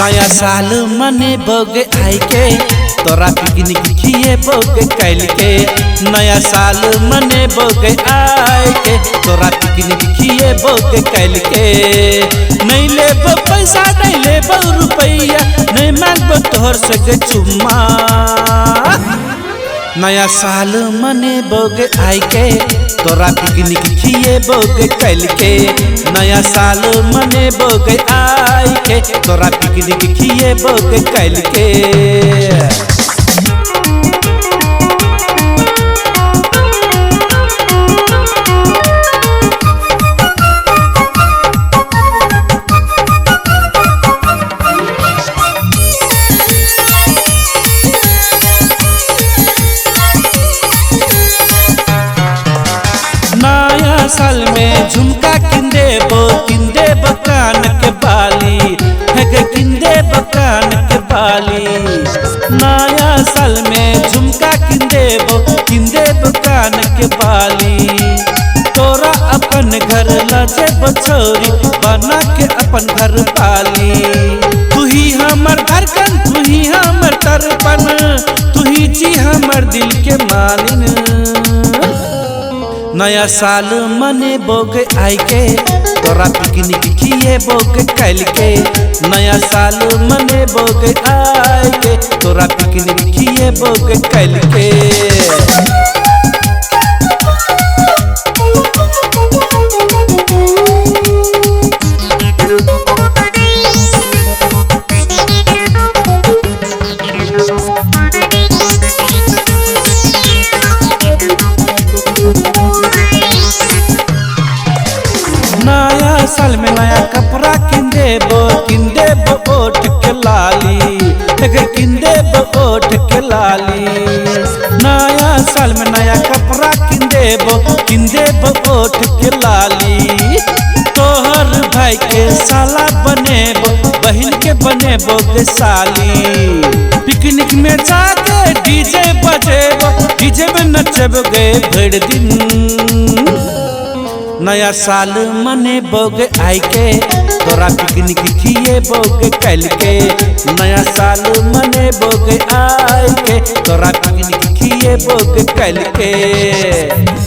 नया साल मने बोगे आई के तोरा पिकनिक खिए बोगे कैल के। नया साल मने बोगे आई के तोरा पिकनिक खिए बोगे कैल के। नहीं लेबो पैसा नहीं लेबो रुपैया नहीं मांगबो तोहर से चुम्मा। नया साल मने बोगे आई के तोरा पिकनिक खिए बोगे कैल के। नया साल मने बोगे आई के तोरा पिकनिक खिए बोगे कैल के। नया साल में झुमका किंदे बो कान के बाली है किंदे बो कान के बाली। नया साल में झुमका किंदे बो कान के बाली। तोरा अपन घर लजे बछौरी बना के अपन घर पाली। तू ही हमर धड़कन तू ही हमर तड़पन तू ही जी हमर दिल के मालिन। नया साल मने बोगे आई के तोरा पिकनिक खिए बोगे कैल के। नया साल मने बोगे आई के तोरा पिकनिक खिए बोगे कैल के। नया साल में नया कपड़ा किंदे बो ओठ के लाली किंदे बो ओठ के लाली। नया साल में नया कपड़ा किंदे बो ओठ के लाली। तोहर भाई के साला बनेबो बहन के बनेबो गे साली। पिकनिक में जाके डीजे बजेबो डीजे में नचबो गे भर दिन। नया साल मने बोगे आई के तोरा पिकनिक खिए बोगे कैल के। नया साल मने बोगे आई के तोरा पिकनिक खिए बोगे कैल के।